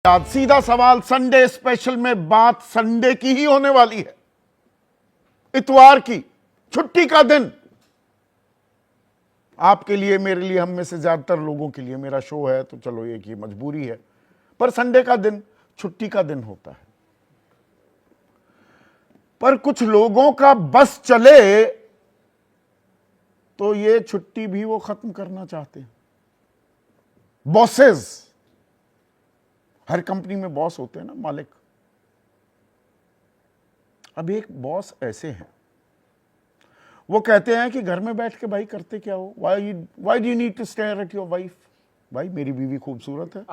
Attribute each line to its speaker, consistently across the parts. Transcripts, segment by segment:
Speaker 1: आज सीधा सवाल संडे स्पेशल में बात संडे की ही होने वाली है। इतवार की छुट्टी का दिन आपके लिए, मेरे लिए, हम में से ज्यादातर लोगों के लिए, मेरा शो है तो चलो एक ही मजबूरी है, पर संडे का दिन छुट्टी का दिन होता है। पर कुछ लोगों का बस चले तो ये छुट्टी भी वो खत्म करना चाहते हैं। बॉसेस, हर कंपनी में बॉस होते हैं ना, मालिक। अब एक बॉस ऐसे हैं, वो कहते हैं कि घर में बैठ के भाई करते क्या हो, why do you need to stare at your wife. भाई मेरी बीवी खूबसूरत है,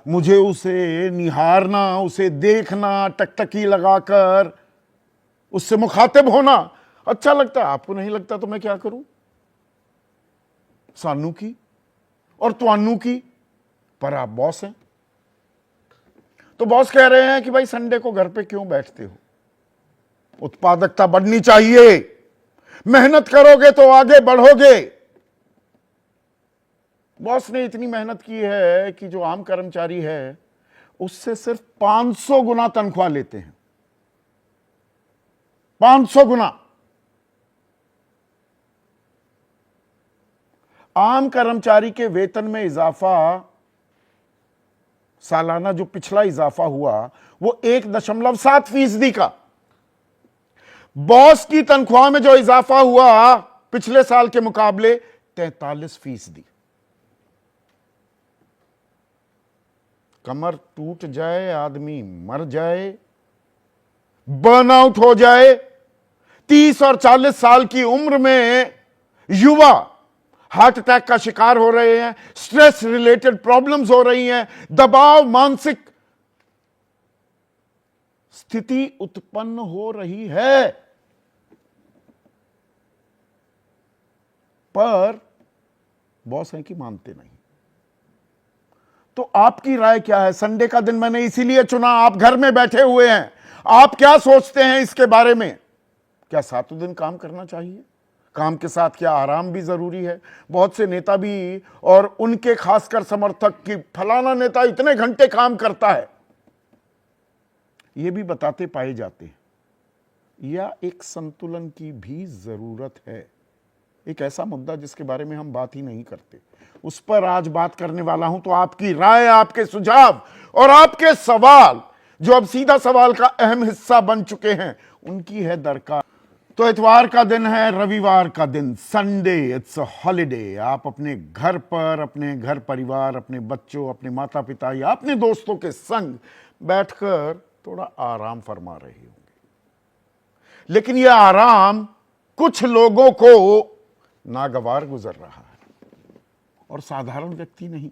Speaker 1: मुझे उसे निहारना, उसे देखना, टकटकी लगाकर उससे मुखातिब होना अच्छा लगता है। आपको नहीं लगता तो मैं क्या करूं? सानू की और त्वानू की, पर आप बॉस हैं। तो बॉस कह रहे हैं कि भाई संडे को घर पे क्यों बैठते हो, उत्पादकता बढ़नी चाहिए, मेहनत करोगे तो आगे बढ़ोगे। बॉस ने इतनी मेहनत की है कि जो आम कर्मचारी है उससे सिर्फ 500 गुना तनख्वाह लेते हैं। 500 गुना। आम कर्मचारी के वेतन में इजाफा, सालाना जो पिछला इजाफा हुआ वो 1.7% का। बॉस की तनख्वाह में जो इजाफा हुआ पिछले साल के मुकाबले 43%। कमर टूट जाए, आदमी मर जाए, बर्नआउट हो जाए। 30 और 40 साल की उम्र में युवा हार्ट अटैक का शिकार हो रहे हैं, स्ट्रेस रिलेटेड प्रॉब्लम्स हो रही हैं, दबाव, मानसिक स्थिति उत्पन्न हो रही है। पर बॉस है कि मानते नहीं। तो आपकी राय क्या है? संडे का दिन मैंने इसीलिए चुना, आप घर में बैठे हुए हैं, आप क्या सोचते हैं इसके बारे में? क्या 7 दिन काम करना चाहिए? काम के साथ क्या आराम भी जरूरी है? बहुत से नेता भी और उनके खासकर समर्थक कि फलाना नेता इतने घंटे काम करता है, यह भी बताते पाए जाते हैं। या एक संतुलन की भी जरूरत है। एक ऐसा मुद्दा जिसके बारे में हम बात ही नहीं करते, उस पर आज बात करने वाला हूं। तो आपकी राय, आपके सुझाव और आपके सवाल, जो अब सीधा सवाल का अहम हिस्सा बन चुके हैं, उनकी है दरकार। तो इतवार का दिन है, रविवार का दिन, संडे, इट्स अ हॉलिडे। आप अपने घर पर, अपने घर परिवार, अपने बच्चों, अपने माता पिता या अपने दोस्तों के संग बैठकर थोड़ा आराम फरमा रहे होंगे। लेकिन यह आराम कुछ लोगों को नागवार गुजर रहा है, और साधारण व्यक्ति नहीं।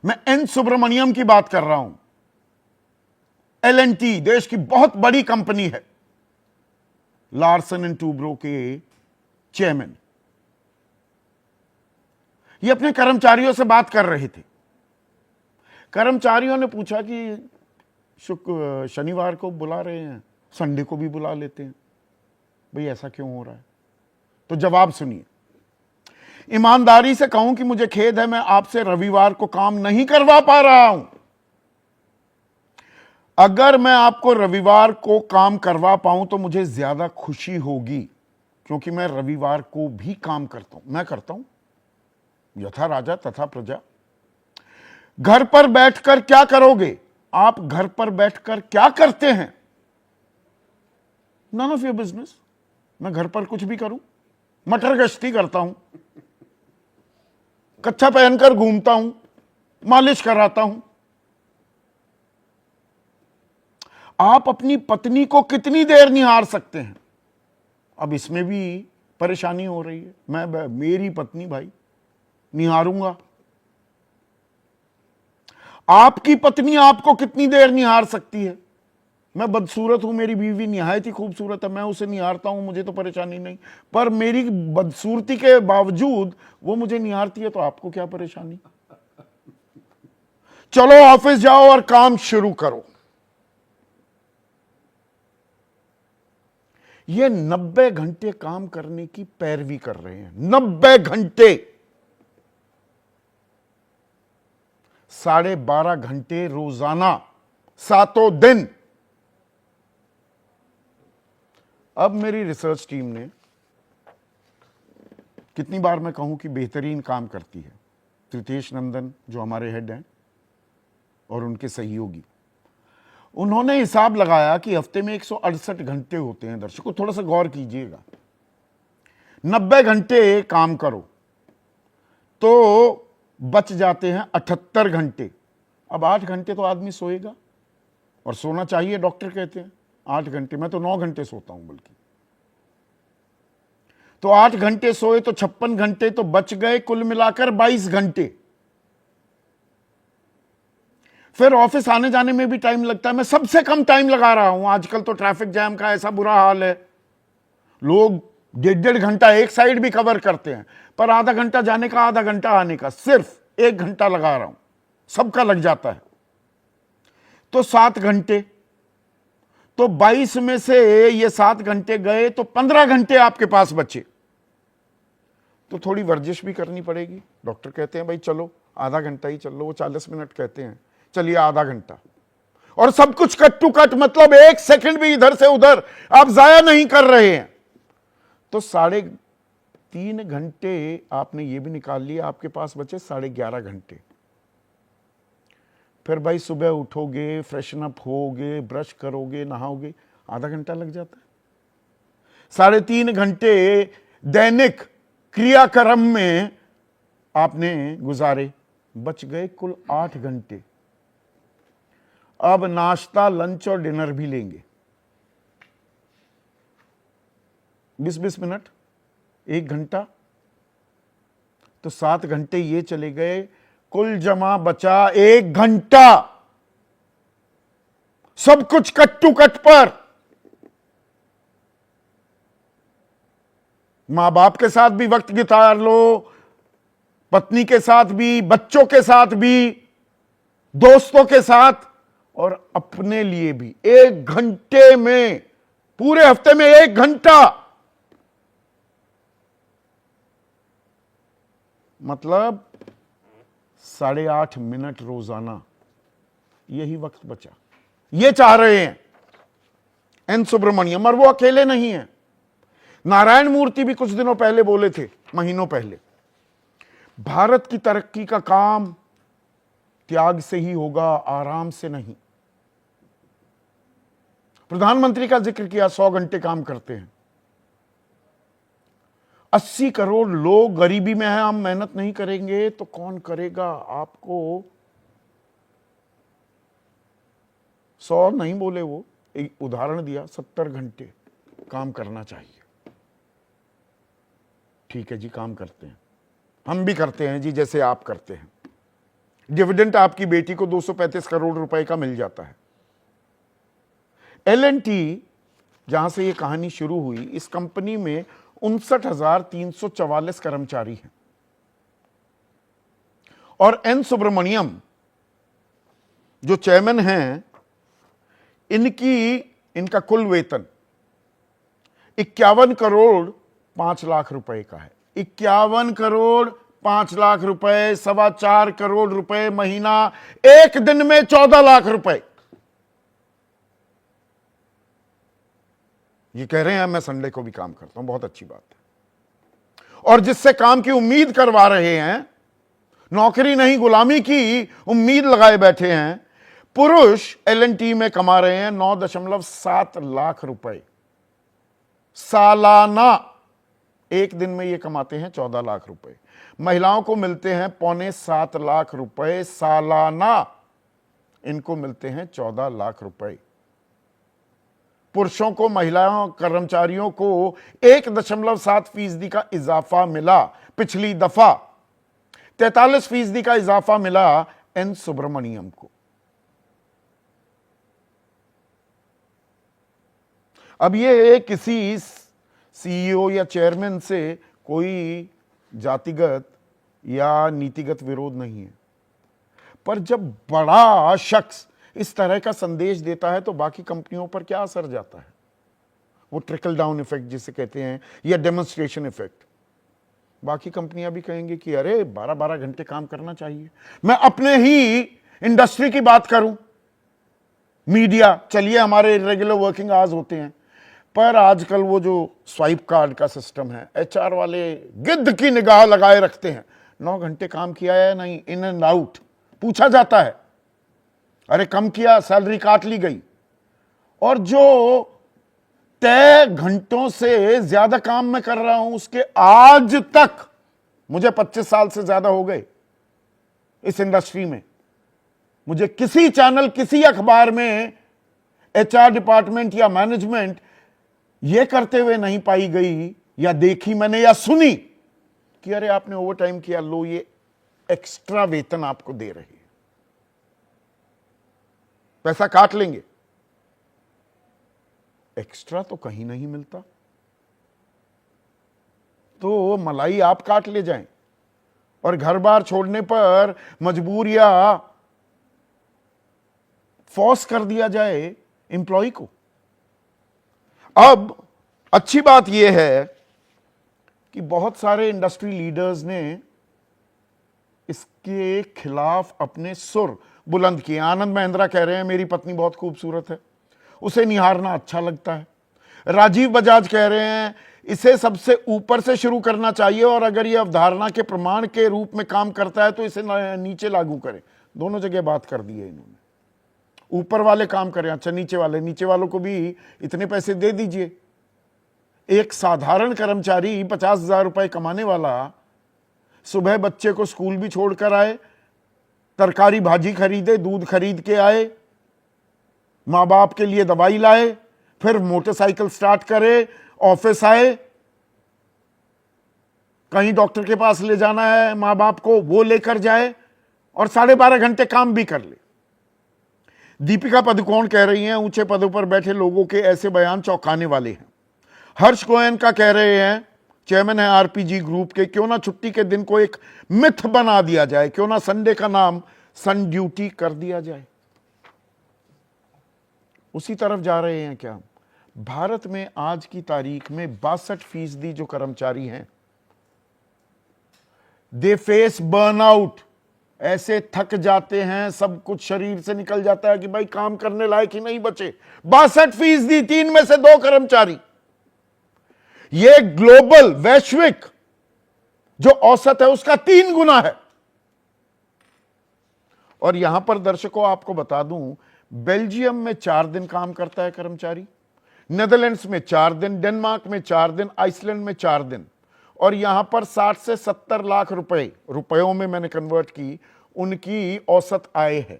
Speaker 1: मैं एन सुब्रमण्यम की बात कर रहा हूं। L&T देश की बहुत बड़ी कंपनी है, लार्सन एंड टूब्रो के चेयरमैन। ये अपने कर्मचारियों से बात कर रहे थे। कर्मचारियों ने पूछा कि शनिवार को बुला रहे हैं, संडे को भी बुला लेते हैं, भाई ऐसा क्यों हो रहा है? तो जवाब सुनिए। ईमानदारी से कहूं कि मुझे खेद है, मैं आपसे रविवार को काम नहीं करवा पा रहा हूं। अगर मैं आपको रविवार को काम करवा पाऊं तो मुझे ज्यादा खुशी होगी, क्योंकि मैं रविवार को भी काम करता हूं। मैं करता हूं, यथा राजा तथा प्रजा। घर पर बैठकर क्या करोगे? आप घर पर बैठकर क्या करते हैं? None of your business. मैं घर पर कुछ भी करूं, मटर गश्ती करता हूं, कच्छा पहनकर घूमता हूं, मालिश कराता हूं। आप अपनी पत्नी को कितनी देर निहार सकते हैं? अब इसमें भी परेशानी हो रही है। मेरी पत्नी भाई निहारूंगा, आपकी पत्नी आपको कितनी देर निहार सकती है? मैं बदसूरत हूं, मेरी बीवी निहायत ही खूबसूरत है, मैं उसे निहारता हूं, मुझे तो परेशानी नहीं। पर मेरी बदसूरती के बावजूद वो मुझे निहारती है, तो आपको क्या परेशानी? चलो ऑफिस जाओ और काम शुरू करो। ये 90 घंटे काम करने की पैरवी कर रहे हैं। 90 घंटे। 12.5 घंटे रोजाना, 7 दिन। अब मेरी रिसर्च टीम ने, कितनी बार मैं कहूं कि बेहतरीन काम करती है, त्रितेश नंदन जो हमारे हेड हैं और उनके सहयोगी, उन्होंने हिसाब लगाया कि हफ्ते में 168 घंटे होते हैं। दर्शकों थोड़ा सा गौर कीजिएगा, 90 घंटे काम करो तो बच जाते हैं 78 घंटे। अब 8 घंटे तो आदमी सोएगा, और सोना चाहिए, डॉक्टर कहते हैं 8 घंटे। मैं तो 9 घंटे सोता हूं बल्कि। तो 8 घंटे सोए तो 56 घंटे तो बच गए, कुल मिलाकर 22 घंटे। फिर ऑफिस आने जाने में भी टाइम लगता है। मैं सबसे कम टाइम लगा रहा हूं। आजकल तो ट्रैफिक जैम का ऐसा बुरा हाल है, लोग 1.5 घंटा एक साइड भी कवर करते हैं, पर आधा घंटा जाने का, आधा घंटा आने का, सिर्फ 1 घंटा लगा रहा हूं, सबका लग जाता है। तो 7 घंटे, तो 22 में से ये 7 घंटे गए तो 15 घंटे आपके पास बचे। तो थोड़ी वर्जिश भी करनी पड़ेगी। डॉक्टर कहते हैं भाई चलो आधा घंटा ही चल लो, वो 40 मिनट कहते हैं, चलिए आधा घंटा। और सब कुछ कट टू कट, मतलब 1 सेकंड भी इधर से उधर आप जाया नहीं कर रहे हैं। तो 3.5 घंटे आपने ये भी निकाल लिया, आपके पास बचे 11.5 घंटे। फिर भाई सुबह उठोगे, फ्रेशन अप होगे, ब्रश करोगे, नहाओगे, आधा घंटा लग जाता है। 3.5 घंटे दैनिक क्रियाक्रम में आपने गुजारे, बच गए कुल 8 घंटे। अब नाश्ता, लंच और डिनर भी लेंगे, 20-20 मिनट, 1 घंटा, तो 7 घंटे ये चले गए, कुल जमा बचा 1 घंटा। सब कुछ कट टू कट पर। मां बाप के साथ भी वक्त बिता लो, पत्नी के साथ भी, बच्चों के साथ भी, दोस्तों के साथ, और अपने लिए भी 1 घंटे में, पूरे हफ्ते में 1 घंटा, मतलब 8.5 मिनट रोजाना, यही वक्त बचा। ये चाह रहे हैं एन सुब्रमण्यम, और वो अकेले नहीं हैं। नारायण मूर्ति भी कुछ दिनों पहले बोले थे, महीनों पहले, भारत की तरक्की का काम त्याग से ही होगा, आराम से नहीं। प्रधानमंत्री का जिक्र किया, 100 घंटे काम करते हैं। 80 करोड़ लोग गरीबी में हैं, हम मेहनत नहीं करेंगे तो कौन करेगा? आपको 100 नहीं बोले, वो एक उदाहरण दिया, 70 घंटे काम करना चाहिए। ठीक है जी, काम करते हैं, हम भी करते हैं जी, जैसे आप करते हैं। डिविडेंड आपकी बेटी को 235 करोड़ रुपए का मिल जाता है। L&T, जहां से ये कहानी शुरू हुई, इस कंपनी में 59,344 कर्मचारी हैं, और एन सुब्रमण्यम जो चेयरमैन हैं, इनका कुल वेतन 51 करोड़ 5 लाख रुपए का है। 51 करोड़ 5 लाख रुपए, 4.25 करोड़ रुपए महीना, एक दिन में 14 लाख रुपए। ये कह रहे हैं मैं संडे को भी काम करता हूं, बहुत अच्छी बात है। और जिससे काम की उम्मीद करवा रहे हैं, नौकरी नहीं गुलामी की उम्मीद लगाए बैठे हैं, पुरुष L&T में कमा रहे हैं 9.7 लाख रुपए सालाना। एक दिन में ये कमाते हैं 14 लाख रुपए। महिलाओं को मिलते हैं 6.25 लाख रुपए सालाना, इनको मिलते हैं 14 लाख रुपए। पुरुषों को, महिलाओं कर्मचारियों को 1.7% का इजाफा मिला पिछली दफा, 43% का इजाफा मिला एन सुब्रमण्यम को। अब ये किसी CEO या चेयरमैन से कोई जातिगत या नीतिगत विरोध नहीं है, पर जब बड़ा शख्स इस तरह का संदेश देता है तो बाकी कंपनियों पर क्या असर जाता है? वो ट्रिकल डाउन इफेक्ट जिसे कहते हैं, या डेमोन्स्ट्रेशन इफेक्ट। बाकी कंपनियां भी कहेंगी कि अरे 12-12 घंटे काम करना चाहिए। मैं अपने ही इंडस्ट्री की बात करूं, मीडिया, चलिए हमारे इरेगुलर वर्किंग आवर्स होते हैं, पर आजकल वो जो स्वाइप कार्ड का सिस्टम है, एचआर वाले गिद्ध की निगाह लगाए रखते हैं। 9 घंटे काम किया है नहीं, इन एंड आउट पूछा जाता है, अरे कम किया, सैलरी काट ली गई। और जो तय घंटों से ज्यादा काम मैं कर रहा हूं, उसके आज तक मुझे 25 साल से ज्यादा हो गए इस इंडस्ट्री में, मुझे किसी चैनल, किसी अखबार में एचआर डिपार्टमेंट या मैनेजमेंट यह करते हुए नहीं पाई गई, या देखी मैंने या सुनी कि अरे आपने ओवर टाइम किया, लो ये एक्स्ट्रा वेतन आपको दे रही है, पैसा काट लेंगे। एक्स्ट्रा तो कहीं नहीं मिलता, तो मलाई आप काट ले जाएं और घर बार छोड़ने पर मजबूर या फोर्स कर दिया जाए एम्प्लॉय को। अब अच्छी बात यह है कि बहुत सारे इंडस्ट्री लीडर्स ने इसके खिलाफ अपने सुर बुलंद किए। आनंद महिंद्रा कह रहे हैं मेरी पत्नी बहुत खूबसूरत है, उसे निहारना अच्छा लगता है। राजीव बजाज कह रहे हैं इसे सबसे ऊपर से शुरू करना चाहिए, और अगर यह अवधारणा के प्रमाण के रूप में काम करता है तो इसे नीचे लागू करें। दोनों जगह बात कर दी है इन्होंने, ऊपर वाले काम करें, अच्छा नीचे वालों को भी इतने पैसे दे दीजिए। एक साधारण कर्मचारी 50,000 रुपए कमाने वाला सुबह बच्चे को स्कूल भी छोड़कर आए, तरकारी भाजी खरीदे, दूध खरीद के आए, माँ बाप के लिए दवाई लाए, फिर मोटरसाइकिल स्टार्ट करे, ऑफिस आए, कहीं डॉक्टर के पास ले जाना है माँ बाप को, वो लेकर जाए, और 12.5 घंटे काम भी कर ले। दीपिका पादुकोण कह रही हैं ऊंचे पदों पर बैठे लोगों के ऐसे बयान चौंकाने वाले हैं। हर्ष गोयनका कह रहे हैं, चेयरमैन है आरपीजी ग्रुप के, क्यों ना छुट्टी के दिन को एक मिथ बना दिया जाए, क्यों ना संडे का नाम सन ड्यूटी कर दिया जाए। उसी तरफ जा रहे हैं क्या? भारत में आज की तारीख में 62% जो कर्मचारी हैं, दे फेस बर्नआउट, ऐसे थक जाते हैं, सब कुछ शरीर से निकल जाता है कि भाई काम करने लायक ही नहीं बचे। 62%, 3 में से 2 कर्मचारी। यह ग्लोबल, वैश्विक जो औसत है उसका 3 गुना है। और यहां पर दर्शकों आपको बता दूं, बेल्जियम में 4 दिन काम करता है कर्मचारी, नेदरलैंड्स में 4 दिन, डेनमार्क में 4 दिन, आइसलैंड में 4 दिन, और यहां पर 60 से 70 लाख रुपयों में मैंने कन्वर्ट की, उनकी औसत आय है।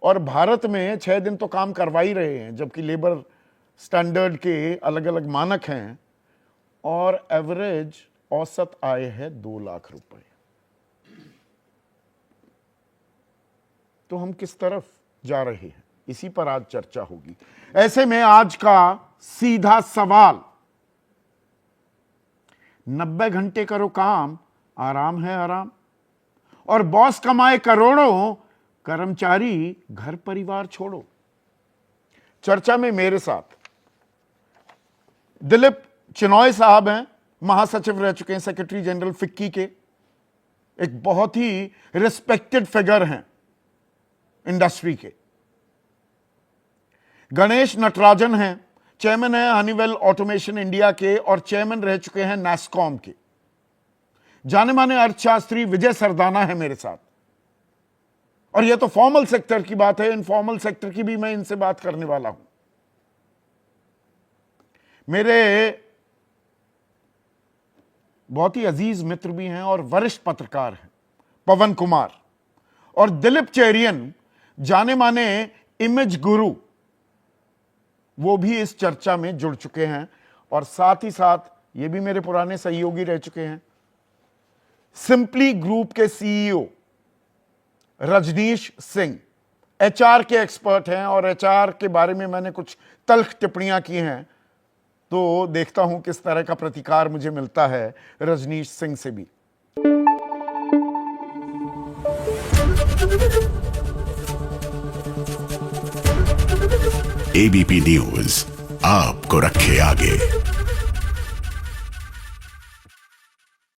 Speaker 1: और भारत में 6 दिन तो काम करवा ही रहे हैं, जबकि लेबर स्टैंडर्ड के अलग अलग मानक हैं, और एवरेज औसत आय है 2 लाख रुपए। तो हम किस तरफ जा रहे हैं, इसी पर आज चर्चा होगी। ऐसे में आज का सीधा सवाल, 90 घंटे करो काम, आराम है आराम, और बॉस कमाए करोड़ों, कर्मचारी घर परिवार छोड़ो। चर्चा में मेरे साथ दिलीप चिनॉय साहब हैं, महासचिव रह चुके हैं, सेक्रेटरी जनरल फिक्की के, एक बहुत ही रिस्पेक्टेड फिगर हैं इंडस्ट्री के। गणेश नटराजन हैं, चेयरमैन है हनीवेल ऑटोमेशन इंडिया के, और चेयरमैन रह चुके हैं नैस्कॉम के। जाने माने अर्थशास्त्री विजय सरदाना है मेरे साथ। और यह तो फॉर्मल सेक्टर की बात है, इनफॉर्मल सेक्टर की भी मैं इनसे बात करने वाला हूं। मेरे बहुत ही अजीज मित्र भी हैं और वरिष्ठ पत्रकार हैं पवन कुमार, और दिलीप चेरियन, जाने माने इमेज गुरु, वो भी इस चर्चा में जुड़ चुके हैं। और साथ ही साथ ये भी मेरे पुराने सहयोगी रह चुके हैं, सिंपली ग्रुप के सीईओ रजनीश सिंह, एचआर के एक्सपर्ट हैं, और एचआर के बारे में मैंने कुछ तल्ख टिप्पणियां की हैं, तो देखता हूं किस तरह का प्रतिकार मुझे मिलता है रजनीश सिंह से भी।
Speaker 2: एबीपी न्यूज आपको रखे आगे।